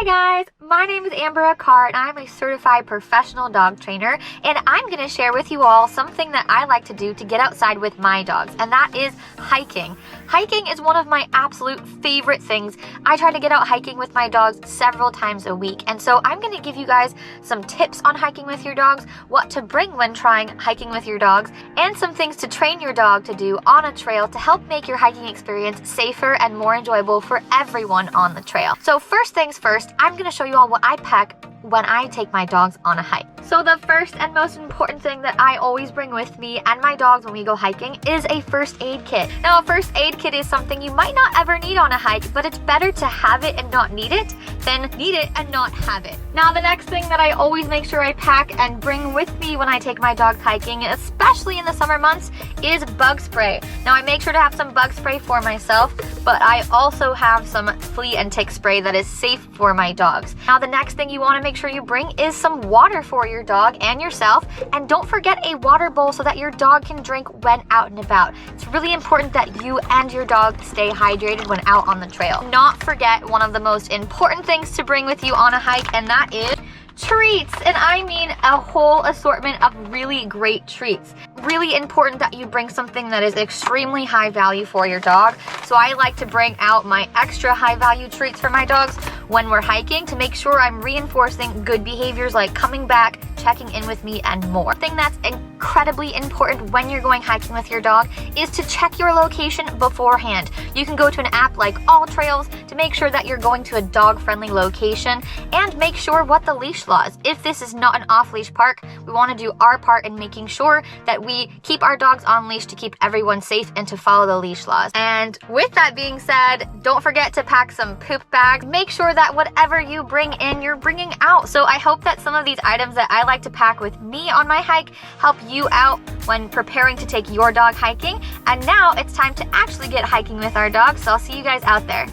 Hi guys, my name is Amber Akar and I'm a certified professional dog trainer, and I'm going to share with you all something that I like to do to get outside with my dogs, and that is hiking. Hiking is one of my absolute favorite things. I try to get out hiking with my dogs several times a week, and so I'm going to give you guys some tips on hiking with your dogs, what to bring when trying hiking with your dogs, and some things to train your dog to do on a trail to help make your hiking experience safer and more enjoyable for everyone on the trail. So first things first, I'm going to show you all what I pack when I take my dogs on a hike. So the first and most important thing that I always bring with me and my dogs when we go hiking is a first aid kit. Now, a first aid kit is something you might not ever need on a hike, but it's better to have it and not need it than need it and not have it. Now, the next thing that I always make sure I pack and bring with me when I take my dogs hiking, especially in the summer months, is bug spray. Now, I make sure to have some bug spray for myself, but I also have some flea and tick spray that is safe for my dogs. Now, the next thing you want to make sure you bring is some water for your dog and yourself, and don't forget a water bowl so that your dog can drink when out and about. It's really important that you and your dog stay hydrated when out on the trail. Not forget one of the most important things to bring with you on a hike, and that is treats, and I mean a whole assortment of really great treats. Really important that you bring something that is extremely high value for your dog. So I like to bring out my extra high value treats for my dogs when we're hiking to make sure I'm reinforcing good behaviors like coming back, checking in with me, and more. Thing that's incredibly important when you're going hiking with your dog is to check your location beforehand. You can go to an app like All Trails to make sure that you're going to a dog-friendly location, and make sure what the leash laws. If this is not an off-leash park, we want to do our part in making sure that we keep our dogs on leash to keep everyone safe and to follow the leash laws. And with that being said, don't forget to pack some poop bags. Make sure that whatever you bring in, you're bringing out. So I hope that some of these items that I like to pack with me on my hike help you out when preparing to take your dog hiking. And now it's time to actually get hiking with our dogs, so I'll see you guys out there.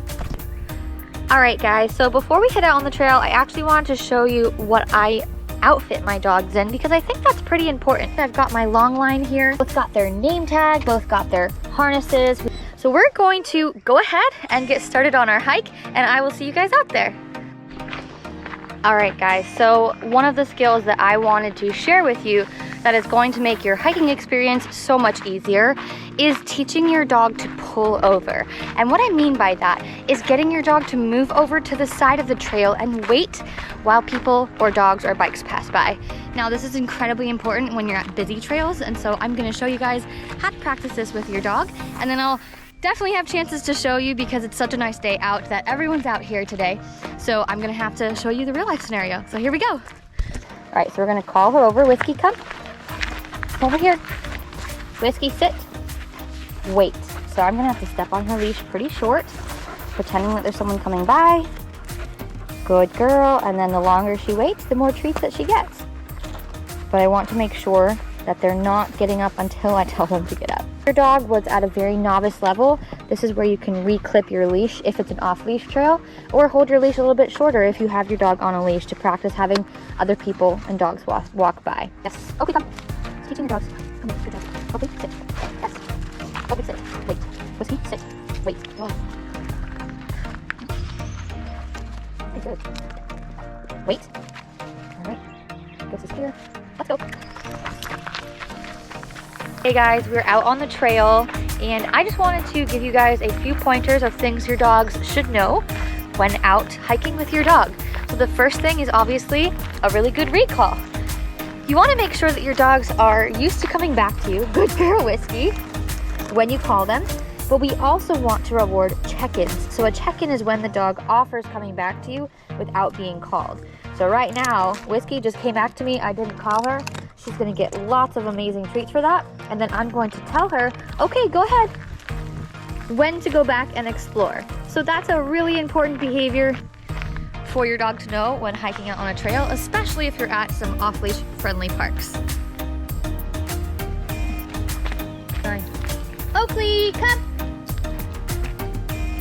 Alright guys, so before we head out on the trail, I actually wanted to show you what I outfit my dogs in, because I think that's pretty important. I've got my long line here. Both got their name tag, both got their harnesses. So we're going to go ahead and get started on our hike, and I will see you guys out there. Alright guys, so one of the skills that I wanted to share with you that is going to make your hiking experience so much easier is teaching your dog to pull over. And what I mean by that is getting your dog to move over to the side of the trail and wait while people or dogs or bikes pass by. Now, this is incredibly important when you're at busy trails, and so I'm going to show you guys how to practice this with your dog, and then I'll definitely have chances to show you because it's such a nice day out that everyone's out here today. So I'm gonna have to show you the real life scenario. So here we go. All right, so we're gonna call her over. Whiskey, come over here. Whiskey, sit, wait. So I'm gonna have to step on her leash pretty short, pretending that there's someone coming by. Good girl. And then the longer she waits, the more treats that she gets. But I want to make sure that they're not getting up until I tell them to get up. If your dog was at a very novice level, this is where you can re-clip your leash if it's an off-leash trail, or hold your leash a little bit shorter if you have your dog on a leash to practice having other people and dogs walk by. Yes. Okay, come. It's teaching your dogs. Come on, good job. Okay, sit. Yes. Okay, sit. Wait. Whiskey, sit. Wait. Oh. Okay, good. Wait. All right. This is here. Let's go. Hey guys, we're out on the trail, and I just wanted to give you guys a few pointers of things your dogs should know when out hiking with your dog. So the first thing is obviously a really good recall. You want to make sure that your dogs are used to coming back to you, good girl Whiskey, when you call them, but we also want to reward check-ins. So a check-in is when the dog offers coming back to you without being called. So right now, Whiskey just came back to me, I didn't call her. She's gonna get lots of amazing treats for that. And then I'm going to tell her, okay, go ahead, when to go back and explore. So that's a really important behavior for your dog to know when hiking out on a trail, especially if you're at some off-leash friendly parks. Sorry. Oakley, come.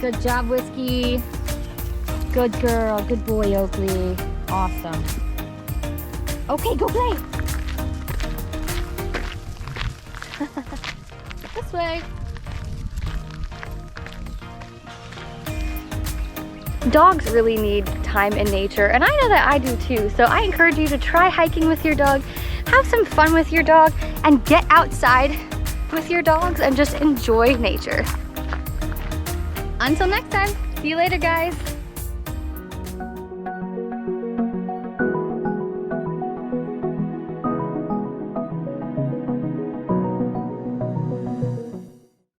Good job, Whiskey. Good girl, good boy, Oakley. Awesome. Okay, go play. This way. dogs really need time in nature, and I know that I do too. So I encourage you to try hiking with your dog, have some fun with your dog, and get outside with your dogs and just enjoy nature. Until next time, see you later, guys.